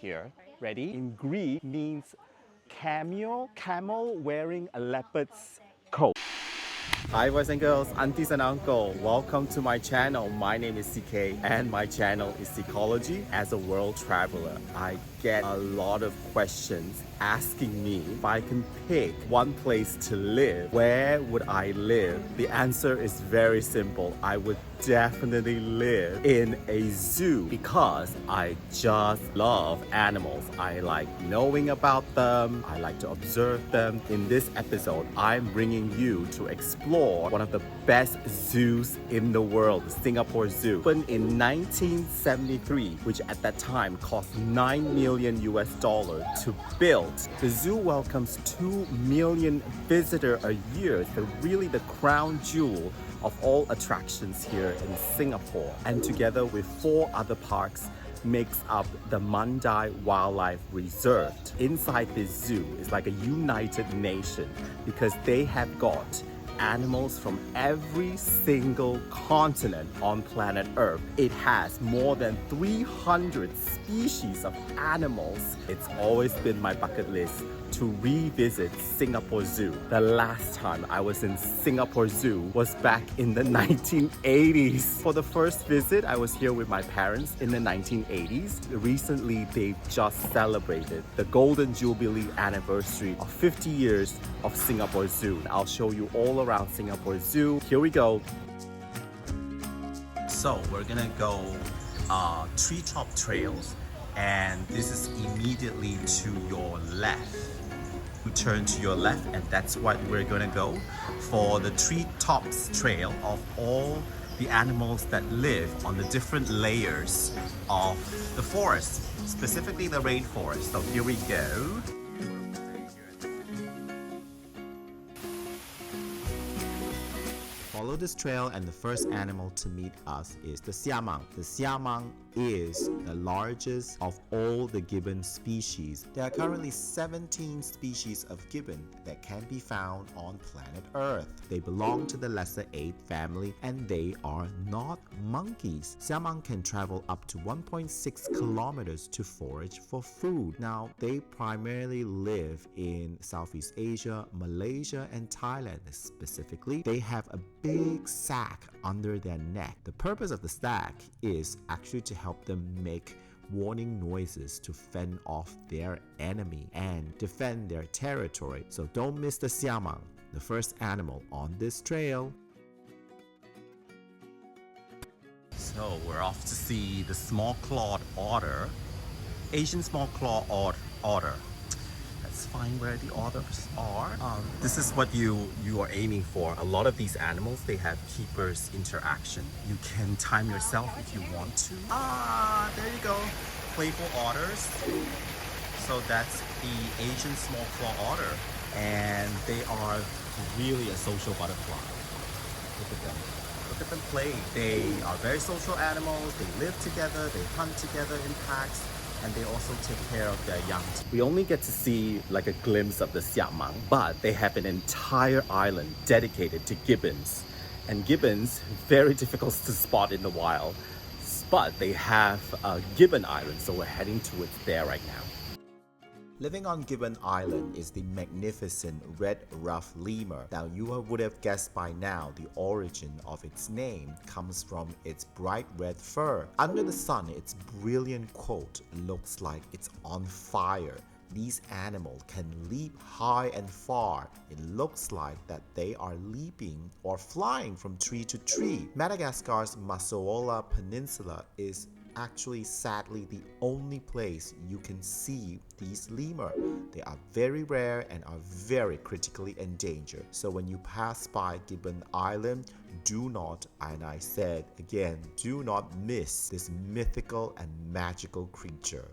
here. Ready? In Greek means camel wearing a leopard's coat. Hi boys and girls, aunties and uncle, welcome to my channel. My name is CK and my channel is Ecology. As a world traveler, I get a lot of questions asking me if I can pick one place to live, where would I live? The answer is very simple. I would definitely live in a zoo because I just love animals. I like knowing about them. I like to observe them. In this episode, I'm bringing you to explore one of the best zoos in the world, the Singapore Zoo. Opened in 1973, which at that time cost $9 million to build. The zoo welcomes 2 million visitors a year. So really the crown jewel of all attractions here in Singapore, and together with 4 other parks makes up the Mandai Wildlife Reserve. Inside this zoo is like a united nation because they have got animals from every single continent on planet Earth. It has more than 300 species of animals. It's always been my bucket list to revisit Singapore Zoo. The last time I was in Singapore Zoo was back in the 1980s. For the first visit, I was here with my parents in the 1980s. Recently, they've just celebrated the Golden Jubilee anniversary of 50 years of Singapore Zoo. I'll show you all around Singapore Zoo. Here we go. So we're gonna go treetop trails, and this is immediately to your left. You turn to your left, and that's what we're gonna go for the treetops trail of all the animals that live on the different layers of the forest, specifically the rainforest. So here we go. Follow this trail, and the first animal to meet us is the Siamang. The Siamang is the largest of all the gibbon species. There are currently 17 species of gibbon that can be found on planet Earth. They belong to the lesser ape family, and they are not monkeys. Siamang can travel up to 1.6 kilometers to forage for food. Now, they primarily live in Southeast Asia, Malaysia, and Thailand. Specifically, they have a big sack under their neck. The purpose of the sack is actually to help them make warning noises to fend off their enemy and defend their territory. So don't miss the Siamang, the first animal on this trail. So we're off to see the small-clawed otter, Asian small-clawed otter. Let's find where the otters are. This is what you are aiming for. A lot of these animals, they have keepers interaction. You can time yourself if you want to. There you go. Playful otters. So that's the Asian small-clawed otter. And they are really a social butterfly. Look at them. Look at them play. They are very social animals. They live together. They hunt together in packs. And they also take care of their young. We only get to see like a glimpse of the Siamang, but they have an entire island dedicated to gibbons. And gibbons, very difficult to spot in the wild, but they have a gibbon island, so we're heading towards there right now. Living on Gibbon Island is the magnificent red-ruffed lemur. Now, you would have guessed by now the origin of its name comes from its bright red fur. Under the sun, its brilliant coat looks like it's on fire. These animals can leap high and far. It looks like that they are leaping or flying from tree to tree. Madagascar's Masoala Peninsula is actually sadly the only place you can see these lemur. They are very rare and are very critically endangered. So when you pass by Gibbon Island, do not, and I said again, do not miss this mythical and magical creature.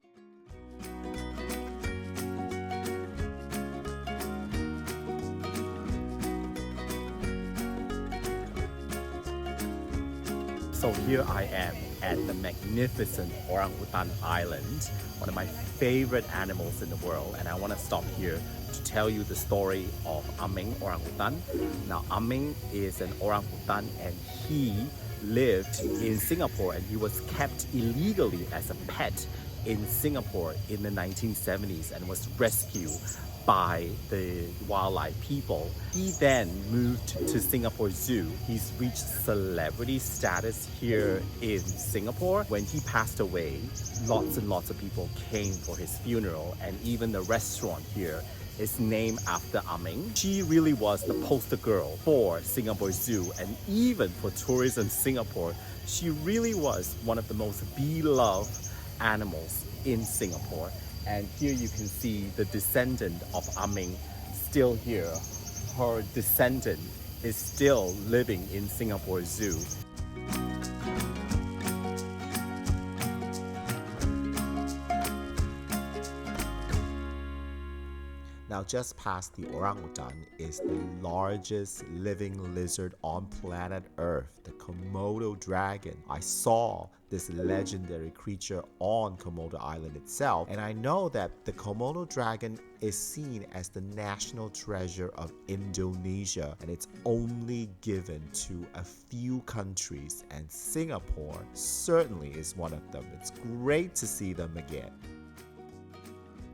So here I am at the magnificent Orangutan Island, one of my favorite animals in the world, and I want to stop here to tell you the story of Meng Orangutan. Now, Meng is an orangutan, and he lived in Singapore, and he was kept illegally as a pet in Singapore in the 1970s and was rescued by the wildlife people. He then moved to Singapore Zoo. He's reached celebrity status here in Singapore. When he passed away, lots and lots of people came for his funeral, and even the restaurant here is named after Meng. She really was the poster girl for Singapore Zoo, and even for tourism Singapore, she really was one of the most beloved animals in Singapore. And here you can see the descendant of Meng still here. Her descendant is still living in Singapore Zoo. Now, just past the orangutan is the largest living lizard on planet Earth, the Komodo Dragon. I saw this legendary creature on Komodo Island itself, and I know that the Komodo Dragon is seen as the national treasure of Indonesia, and it's only given to a few countries, and Singapore certainly is one of them. It's great to see them again.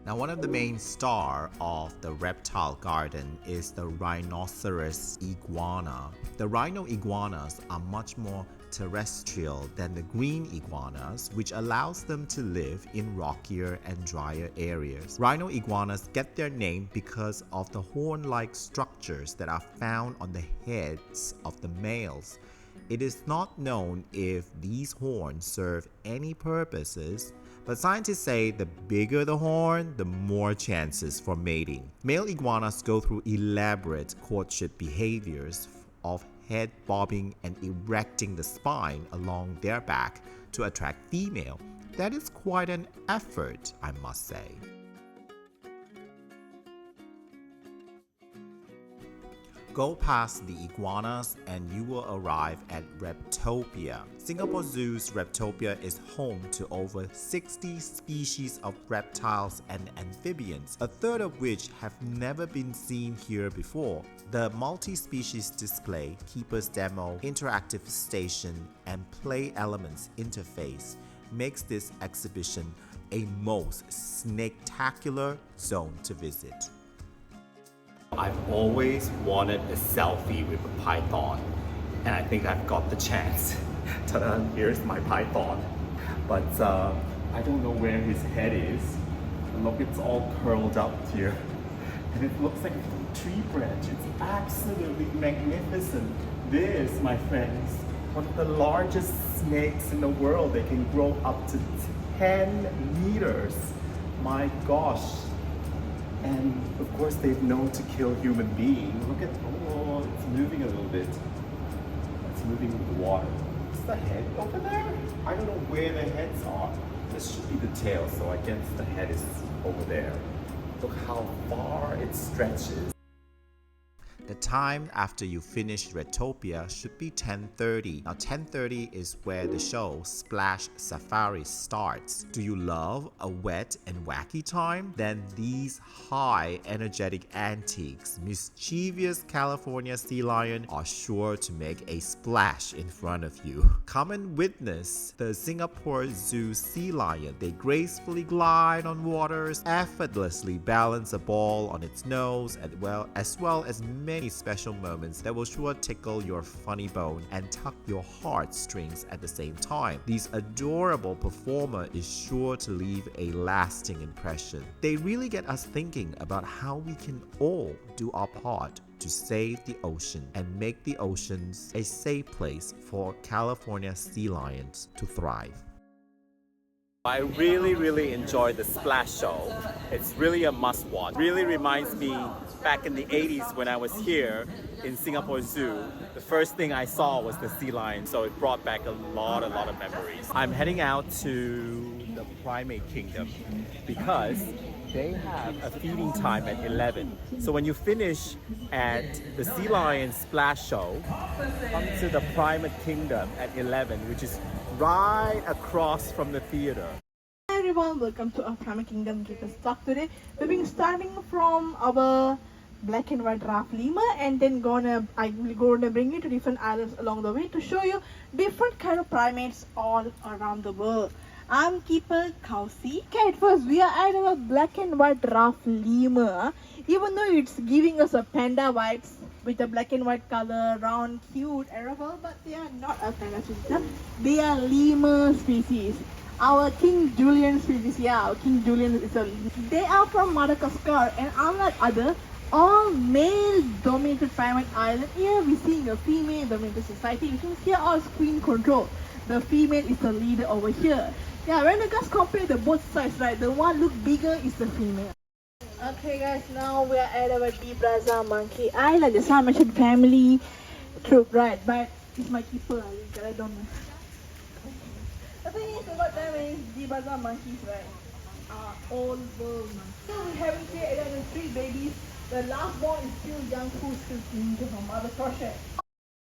Now, one of the main stars of the reptile garden is the Rhinoceros Iguana. The rhino iguanas are much more terrestrial than the green iguanas, which allows them to live in rockier and drier areas. Rhino iguanas get their name because of the horn-like structures that are found on the heads of the males. It is not known if these horns serve any purposes, but scientists say the bigger the horn, the more chances for mating. Male iguanas go through elaborate courtship behaviors of head bobbing and erecting the spine along their back to attract female. That is quite an effort, I must say. Go past the iguanas and you will arrive at Reptopia. Singapore Zoo's Reptopia is home to over 60 species of reptiles and amphibians, a third of which have never been seen here before. The multi-species display, keeper's demo, interactive station, and play elements interface makes this exhibition a most snake-tacular zone to visit. I've always wanted a selfie with a python, and I think I've got the chance. Ta-da, here's my python. But I don't know where his head is. Look, it's all curled up here. And it looks like a tree branch. It's absolutely magnificent. This, my friends, one of the largest snakes in the world. They can grow up to 10 meters. My gosh. And of course, they've known to kill human beings. Look at, oh, it's moving a little bit. It's moving with the water. Is the head over there? I don't know where the heads are. This should be the tail, so I guess the head is over there. Look how far it stretches. The time after you finish Reptopia should be 10:30. Now 10:30 is where the show Splash Safari starts. Do you love a wet and wacky time? Then these high energetic antiques, mischievous California sea lion are sure to make a splash in front of you. Come and witness the Singapore Zoo sea lion. They gracefully glide on waters, effortlessly balance a ball on its nose, as well as many special moments that will sure tickle your funny bone and tug your heartstrings at the same time. This adorable performer is sure to leave a lasting impression. They really get us thinking about how we can all do our part to save the ocean and make the oceans a safe place for California sea lions to thrive. I really enjoyed the Splash Show. It's really a must-watch. Really reminds me back in the 80s when I was here in Singapore Zoo. The first thing I saw was the sea lion, so it brought back a lot of memories. I'm heading out to the Primate Kingdom because they have a feeding time at 11. So when you finish at the Sea Lion Splash Show, come to the Primate Kingdom at 11, which is right across from the theater. Hi everyone, welcome to our Primate Kingdom Keeper talk today. We've been starting from our black and white giraffe lemur, and then I will gonna bring you to different islands along the way to show you different kind of primates all around the world. I'm keeper Kausi. Okay, at first we are at our black and white rough lemur. Even though it's giving us a panda vibes with the black and white color, round, cute, adorable, but they are not a panda species. They are lemur species. Our King Julian species, yeah, our King Julian is a. They are from Madagascar, and unlike other all male-dominated primate island, here we see a female-dominated society, which means here all is queen control. The female is the leader over here. Yeah, when you guys compare the both sides, right, the one look bigger is the female. Okay guys, now we are at our Debraza Monkey Island. Just I mentioned family troop, right? But it's my keeper, I don't know. The thing is about them is Debraza monkeys, right? Old world monkeys. So we have here 3 babies. The last born is still young, who's still clinging to her mother crochet.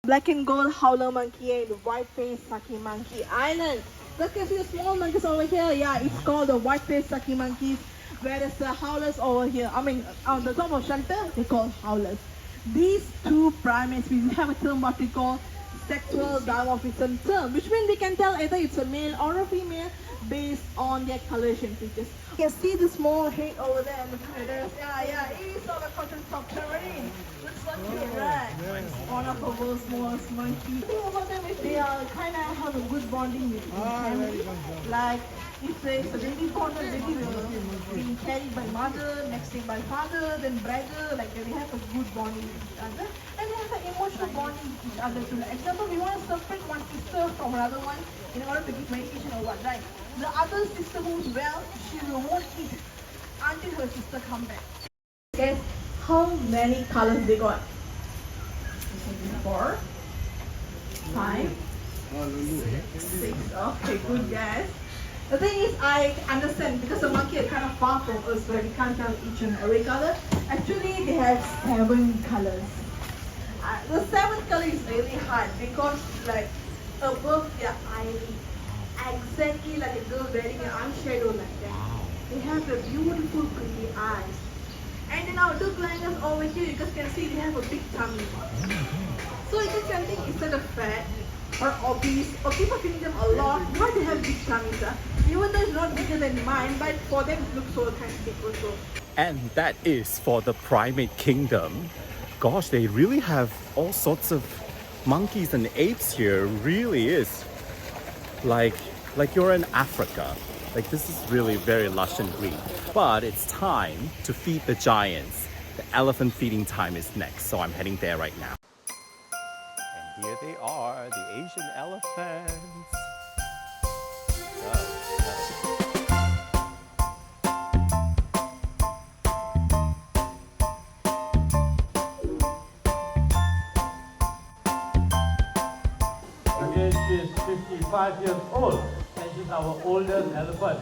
Black and gold howler monkey and white-faced Saki monkey island. Look at the small monkeys over here. Yeah, it's called the white-faced Saki monkeys. Whereas the howlers over here, I mean, on the top of shelter, they call howlers. These 2 primates, we have a term what we call sexual dimorphism term, which means we can tell either it's a male or a female based on their coloration features. You can see the small head over there and the feathers. Yeah, it is all a cotton structure already. Looks so cute, right? One of the world's smallest monkey. The thing about them is they are kind of have a good bonding with the family. Like, if there is a baby born, the baby will be carried by mother, next day by father, then brother, like they have a good bonding with each other. And they have an emotional bonding with each other too. Like, example, we want to separate one sister from another one in order to give medication or what, right? The other sister who's well, she won't eat until her sister comes back. Guess how many colors they got? 4, 5, 6. Okay, good guys. The thing is, I understand because the monkey is kind of far from us, where we can't tell each and every color. Actually, they have 7 colors. The 7th color is really hard because, like, above their eyelid, exactly like a girl wearing an eyeshadow like that. They have the beautiful, pretty eyes. And then our two gliders over here, you guys can see they have a big tummy. So you guys can think instead of fat or obese, or people feeding them a lot, why they have big tummies? Even though it's not bigger than mine, but for them it looks so kind of big also. And that is for the primate kingdom. Gosh, they really have all sorts of monkeys and apes here. Really is like you're in Africa. Like, this is really very lush and green. But it's time to feed the giants. The elephant feeding time is next, so I'm heading there right now. And here they are, the Asian elephants. Okay, she is 55 years old and she's our oldest elephant.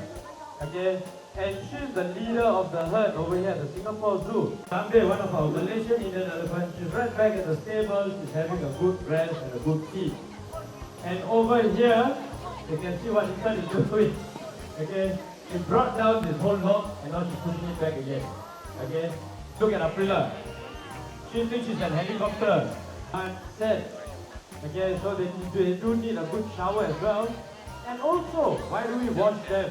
Okay, and she's the leader of the herd over here at the Singapore Zoo. Someday, one of our Malaysian Indian elephants, she's right back at the stable, she's having a good rest and a good feed. And over here, you can see what Ethan is doing. Okay, she brought down this whole log and now she's pushing it back again. Okay, look at Aprila. She thinks she's an helicopter. And said, okay, so they do need a good shower as well. And also, why do we wash them?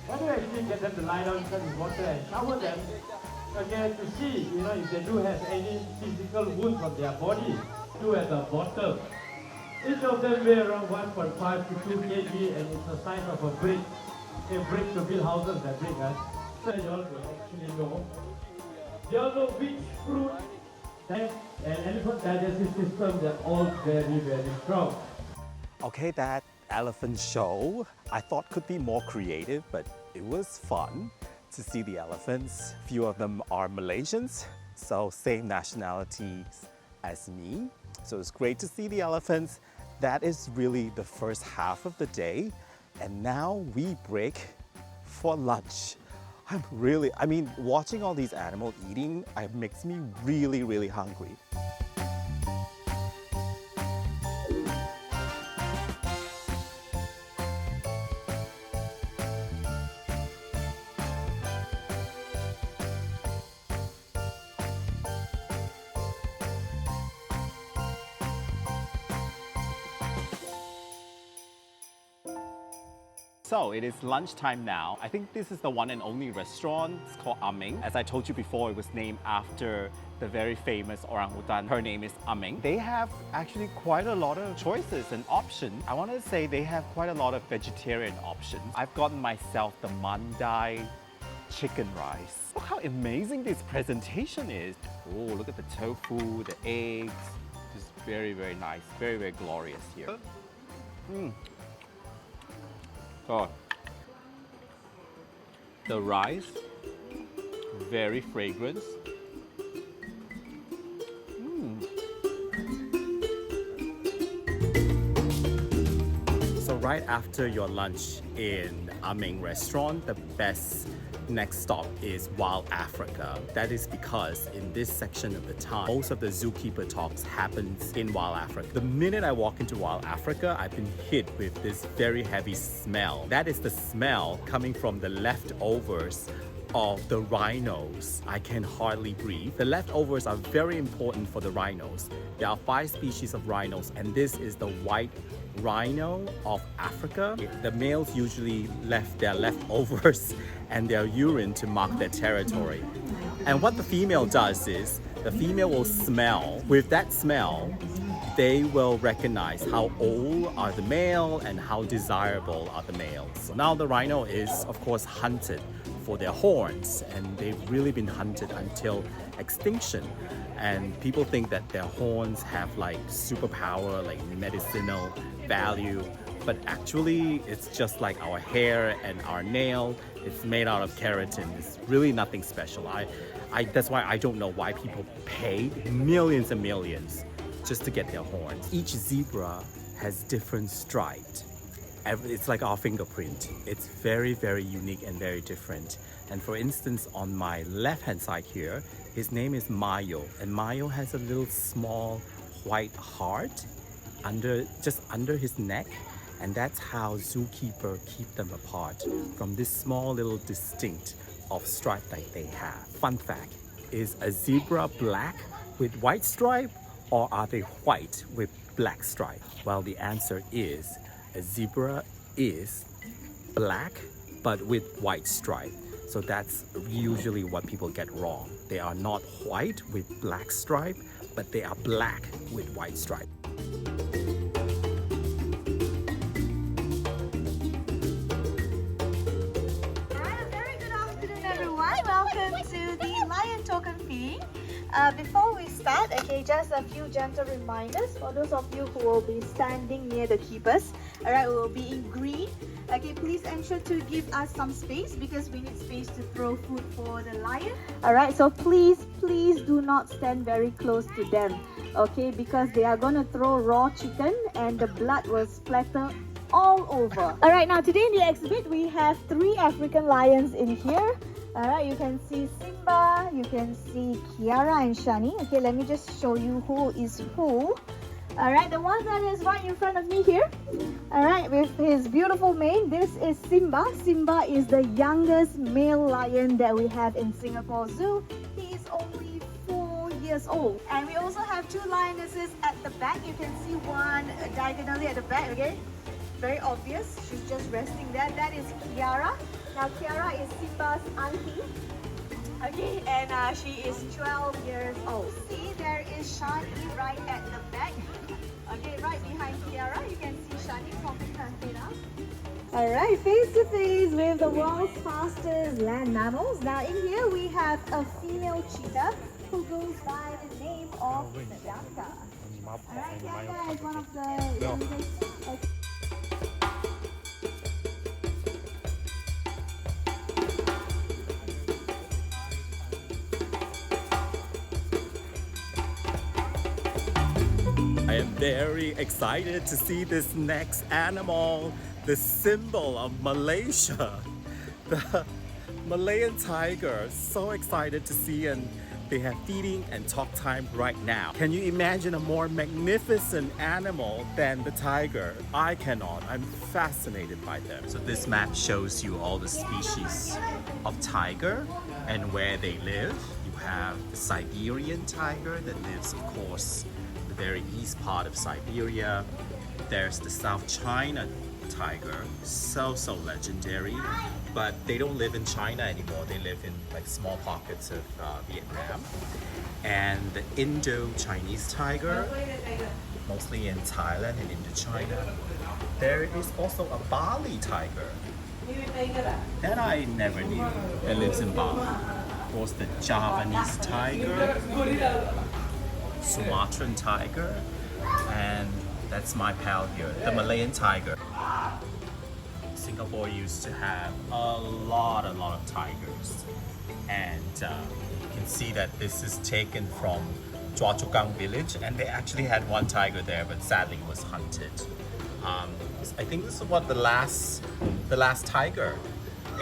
Why do we actually get them to lie down inside the water and shower them? Okay, to see, if they do have any physical wounds on their body. 2 at the bottom. Each of them weigh around 1.5 to 2 kg and it's the size of a brick. A brick to build houses that big, huh? So you all will actually know. They all know which fruit and elephant digestive system, they're all very, very strong. Okay, that elephant show I thought could be more creative, but it was fun to see the elephants. Few of them are Malaysians, so same nationalities as me. So it's great to see the elephants. That is really the first half of the day. And now we break for lunch. Watching all these animals eating, it makes me really, really hungry. So it is lunchtime now. I think this is the one and only restaurant. It's called Meng. As I told you before, it was named after the very famous orangutan. Her name is Meng. They have actually quite a lot of choices and options. I want to say they have quite a lot of vegetarian options. I've gotten myself the Mandai chicken rice. Look how amazing this presentation is. Oh, look at the tofu, the eggs. Just very, very nice. Very, very glorious here. Oh. The rice, very fragrant. So right after your lunch in Meng restaurant, the best next stop is Wild Africa. That is because in this section of the town, most of the zookeeper talks happens in Wild Africa. The minute I walk into Wild Africa, I've been hit with this very heavy smell. That is the smell coming from the leftovers of the rhinos. I can hardly breathe. The leftovers are very important for the rhinos. There are 5 species of rhinos, and this is the white rhino of Africa. The males usually left their leftovers and their urine to mark their territory. And what the female does is, the female will smell. With that smell, they will recognize how old are the male and how desirable are the males. Now the rhino is, of course, hunted for their horns, and they've really been hunted until extinction. And people think that their horns have like superpower, like medicinal value, but actually it's just like our hair and our nail. It's made out of keratin. It's really nothing special. That's why I don't know why people pay millions and millions just to get their horns. Each zebra has different stripes. It's like our fingerprint. It's very, very unique and very different. And for instance, on my left-hand side here, his name is Mayo. And Mayo has a little small white heart just under his neck. And that's how zookeeper keep them apart from this small little distinct of stripe that they have. Fun fact, is a zebra black with white stripe, or are they white with black stripe? Well, the answer is a zebra is black but with white stripe. So that's usually what people get wrong. They are not white with black stripe, but they are black with white stripe. Welcome to the Lion Token Feeding. Before we start, okay, just a few gentle reminders for those of you who will be standing near the keepers. Alright, we will be in green. Okay, please ensure to give us some space because we need space to throw food for the lion. Alright, so please do not stand very close to them. Okay, because they are gonna throw raw chicken and the blood will splatter all over. Alright, now today in the exhibit we have 3 African lions in here. Alright, you can see Simba, you can see Kiara and Shani. Okay, let me just show you who is who. Alright, the one that is right in front of me here. Alright, with his beautiful mane, this is Simba. Simba is the youngest male lion that we have in Singapore Zoo. He is only 4 years old. And we also have 2 lionesses at the back. You can see one diagonally at the back, okay? Very obvious. She's just resting there. That is Kiara. Now Kiara is Simba's auntie. Okay, and she is 12 years old. See, there is Shani right at the back. Okay, right behind Kiara, you can see Shani popping her head up. Alright, face to face with the world's fastest land mammals. Now in here we have a female cheetah who goes by the name of Bianca. Alright, Bianca is one of the youngest. Okay. I am very excited to see this next animal, the symbol of Malaysia, the Malayan tiger. So excited to see, and they have feeding and talk time right now. Can you imagine a more magnificent animal than the tiger? I cannot. I'm fascinated by them. So this map shows you all the species of tiger and where they live. You have the Siberian tiger that lives, of course, the very east part of Siberia. There's the South China tiger, so legendary, but they don't live in China anymore. They live in like small pockets of Vietnam. And the Indo-Chinese tiger, mostly in Thailand and Indochina. There is also a Bali tiger that I never knew that lives in Bali. Of course, the Javanese tiger, Sumatran tiger, and that's my pal here, the Malayan tiger. Singapore used to have a lot of tigers, and you can see that this is taken from Choa Chu Kang village, and they actually had one tiger there, but sadly was hunted. I think this is what the last tiger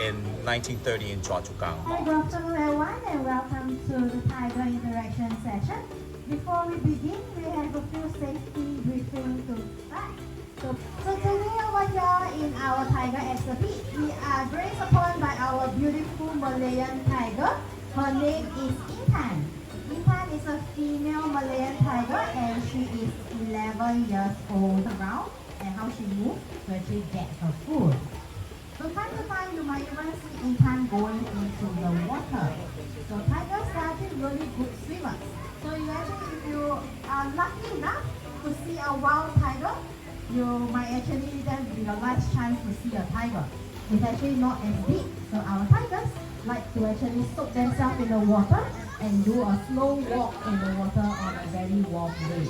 in 1930 in Choa Chu Kang. Hi, good afternoon everyone, and welcome to the Tiger Interaction session. Before we begin, we have a few safety briefing to start. So today over here in our tiger exhibit, we are graced upon by our beautiful Malayan tiger. Her name is Intan. Intan is a female Malayan tiger, and she is 11 years old around. And how she moves to actually get her food. So time to time, you might even see Intan going into the water. So tigers are actually really good swimmers. So you actually, if you are lucky enough to see a wild tiger, you might actually then be your last chance to see a tiger. It's actually not as big. So our tigers like to actually soak themselves in the water and do a slow walk in the water on a very warm day.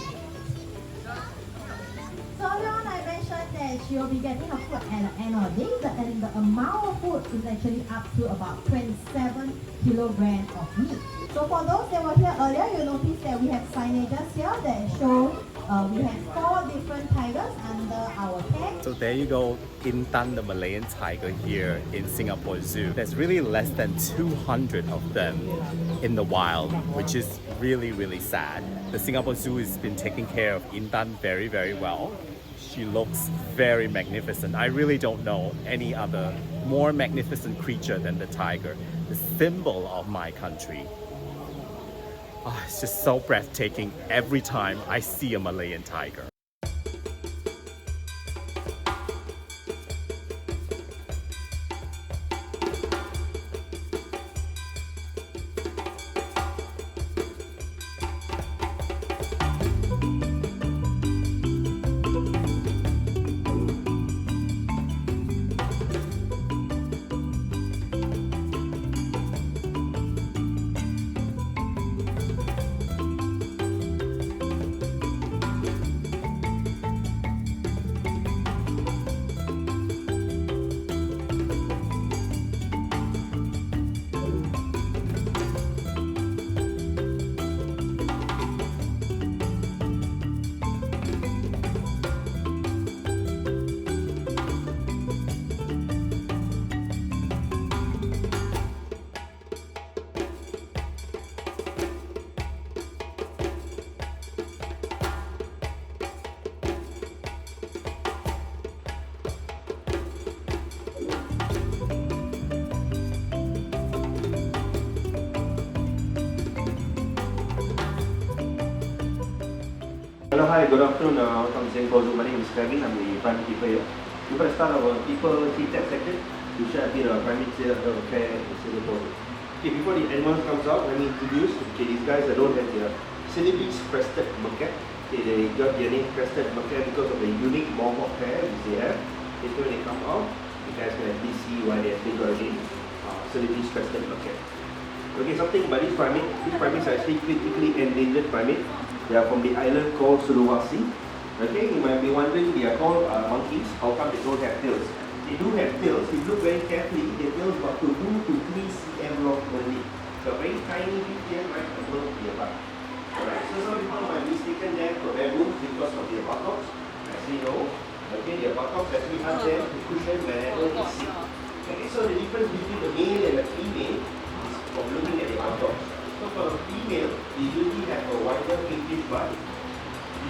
So earlier on I mentioned that she will be getting her food at the end of the day, and the amount of food is actually up to about 27 kilograms of meat. So for those that were here earlier, you notice that we have signages here that show we have 4 different tigers under our care. So there you go, Intan the Malayan tiger here in Singapore Zoo. There's really less than 200 of them in the wild, which is really sad. The Singapore Zoo has been taking care of Intan very well. She looks very magnificent. I really don't know any other more magnificent creature than the tiger, the symbol of my country. Oh, it's just so breathtaking every time I see a Malayan tiger. Hello, hi, good afternoon. From Singapore Zoo. My name is Kevin. I'm the Primate Keeper here. Before I start our people T-Tech section, we shall be the Primate Care in Singapore Zoo. Okay, before the animals comes out, let me introduce these guys that don't have their Celebes Crested Macaque. Okay, they got their name Crested Macaque because of the unique mohawk hair which they have. Okay, so when they come out, you guys can at least see why they have been got again Celebes Crested Macaque. Okay, something about these primates are actually critically endangered primates. They are from the island called Sulawesi. Okay, you might be wondering, they are called monkeys. How come they don't have tails? They do have tails. If you look very carefully, their tails about 2 to 3 cm long only. So very tiny tail right above their butt. Alright, so some people might mistaken them for baboons because of their buttocks. As we know, okay, their buttocks actually help them to cushion whenever they sit. Okay, so the difference between the male and the female is from looking at their buttocks. So for a female, they usually have a wider pinkish butt.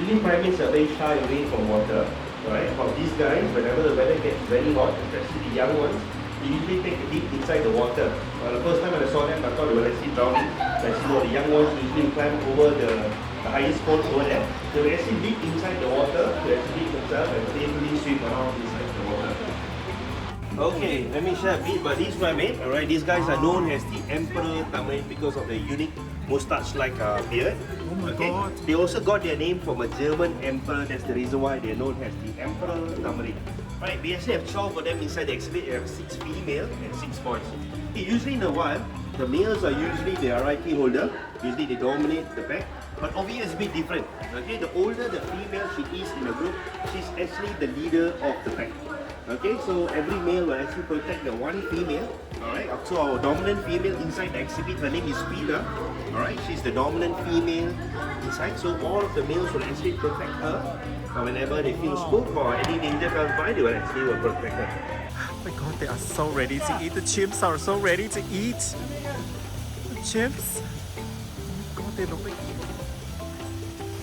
Usually primates are very shy away from water. Right? For these guys, whenever the weather gets very hot, especially the young ones, they usually take a dip inside the water. The first time when I saw them, I thought they were actually drowning. But I see the young ones usually climb over the highest point over there. They will actually dip inside the water to actually themselves and playfully swim around inside the water. Okay, let me share a bit about these primates. Alright, these guys are known as the Emperor Tamarind because of their unique mustache-like beard. Oh my Okay. god. They also got their name from a German emperor. That's the reason why they're known as the Emperor Tamarind. Right, we actually have 12 of them inside the exhibit. We have 6 female and 6 boys. Okay, usually in the wild, the males are usually the RIP holder. Usually they dominate the pack. But over here it's a bit different. Okay, the older the female she is in the group, she's actually the leader of the pack. Okay, so every male will actually protect the one female. Alright, up to our dominant female inside the exhibit. Her name is Peter. Alright, she's the dominant female inside. So all of the males will actually protect her. So whenever they feel spooked or any danger comes by, they will actually protect her. Oh my god, they are so ready to eat. The chimps are so ready to eat. The chimps. Oh my god, they look like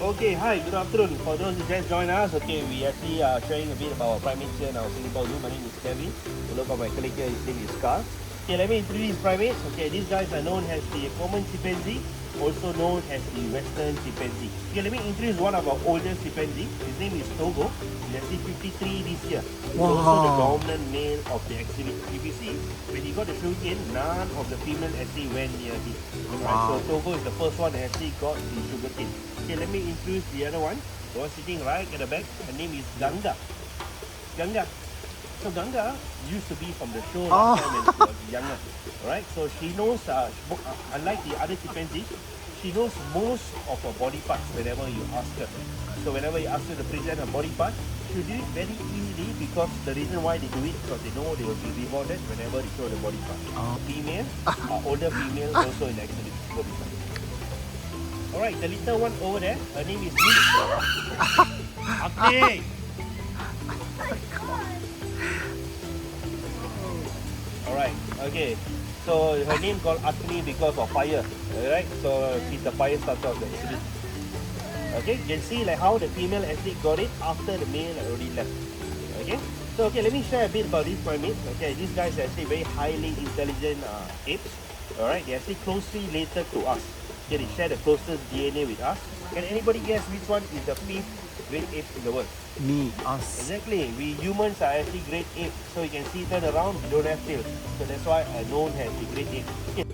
Okay, hi, good afternoon. For those who just joined us, okay, we actually are sharing a bit about our primates here in our Singapore Zoo. My name is Kevin. You look at my colleague here, his name is Carl. Okay, let me introduce these primates. Okay, these guys are known as the common chimpanzee, also known as the western chimpanzee. Okay, let me introduce one of our oldest chimpanzee. His name is Togo. He's actually 53 this year. He's also the dominant male of the exhibit. If you see, when he got the sugarcane, none of the females actually went near him. Right, so Togo is the first one that actually got the sugarcane. Okay, let me introduce the other one. The one sitting right at the back. Her name is Ganga. Ganga. So Ganga used to be from the show last time when she was younger. Alright, so she knows, unlike the other chimpanzees, she knows most of her body parts whenever you ask her. So whenever you ask her to present her body part, she do it very easily because the reason why they do it because they know they will be rewarded whenever they show the body part. Female, older female also in the exhibit will be fine. Alright, the little one over there, her name is Macaque. Alright, okay. So her name called Agni because of fire. Alright, so she's the fire starter of the exhibit. Okay, you can see like how the female actually got it after the male already left. Okay, so okay, let me share a bit about these primates. Okay, these guys are actually very highly intelligent apes. Alright, they're actually closely related to us. Okay, they share the closest DNA with us. Can anybody guess which one is the 5th great ape in the world? me, us. Exactly, we humans are actually great apes. So you can see turn around, we don't have tails. So that's why I'm known as the great ape. Okay.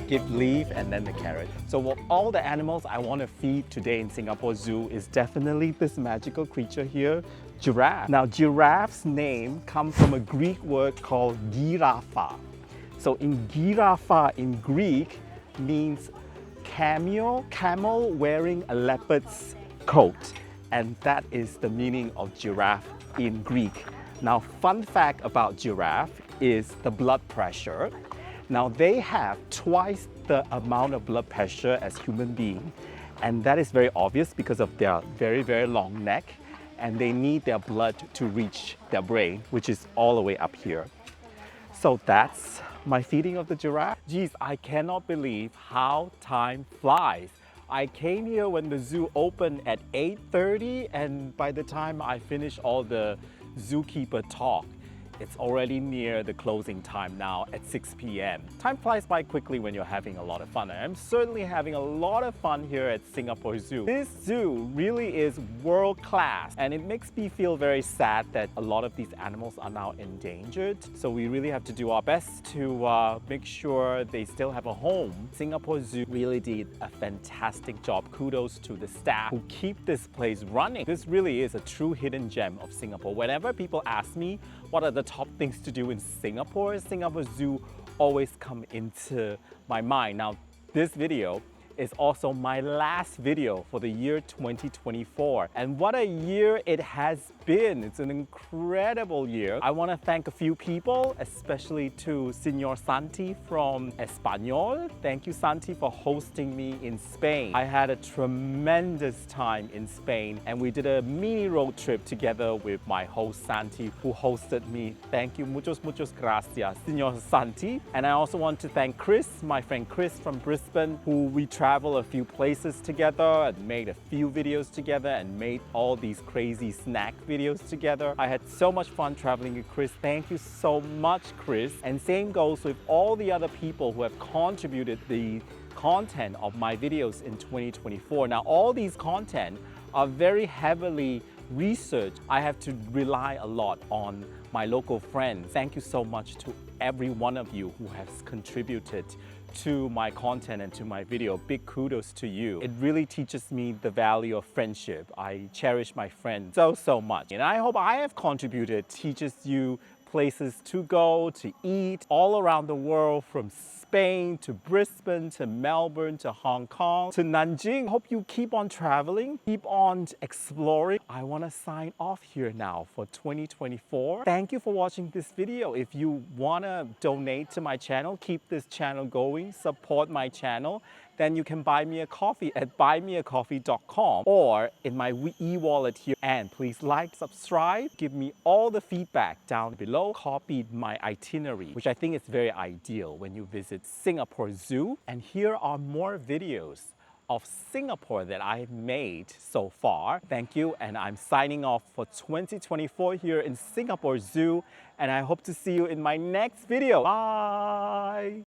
Give leaf and then the carrot. So of all the animals I want to feed today in Singapore Zoo is definitely this magical creature here, giraffe. Now giraffe's name comes from a Greek word called giraffa. So in giraffa in Greek means camel wearing a leopard's coat. And that is the meaning of giraffe in Greek. Now fun fact about giraffe is the blood pressure. Now they have twice the amount of blood pressure as human beings, and that is very obvious because of their very, very long neck, and they need their blood to reach their brain, which is all the way up here. So that's my feeding of the giraffe. Geez, I cannot believe how time flies. I came here when the zoo opened at 8:30, and by the time I finish all the zookeeper talk, it's already near the closing time now at 6 p.m. Time flies by quickly when you're having a lot of fun. I'm certainly having a lot of fun here at Singapore Zoo. This zoo really is world class, and it makes me feel very sad that a lot of these animals are now endangered. So we really have to do our best to make sure they still have a home. Singapore Zoo really did a fantastic job. Kudos to the staff who keep this place running. This really is a true hidden gem of Singapore. Whenever people ask me what are the top things to do in Singapore Zoo always come into my mind. Now, this video is also my last video for the year 2024. And what a year it has been. It's an incredible year. I want to thank a few people, especially to Senor Santi from Espanol. Thank you, Santi, for hosting me in Spain. I had a tremendous time in Spain, and we did a mini road trip together with my host Santi, who hosted me. Thank you, muchos gracias, Senor Santi. And I also want to thank Chris, my friend Chris from Brisbane, who we traveled traveled a few places together and made a few videos together and made all these crazy snack videos together. I had so much fun traveling with Chris. Thank you so much, Chris. And same goes with all the other people who have contributed the content of my videos in 2024. Now, all these content are very heavily researched. I have to rely a lot on my local friends. Thank you so much to every one of you who has contributed to my content and to my video. Big kudos to you. It really teaches me the value of friendship. I cherish my friends so much. And I hope I have contributed, teaches you places to go, to eat, all around the world, from Spain to Brisbane to Melbourne to Hong Kong to Nanjing. Hope you keep on traveling, keep on exploring. I want to sign off here now for 2024. Thank you for watching this video. If you want to donate to my channel, keep this channel going, support my channel, then you can buy me a coffee at buymeacoffee.com or in my e-wallet here. And please like, subscribe, give me all the feedback down below. Copy my itinerary, which I think is very ideal when you visit Singapore Zoo. And here are more videos of Singapore that I've made so far. Thank you, and I'm signing off for 2024 here in Singapore Zoo, and I hope to see you in my next video. Bye!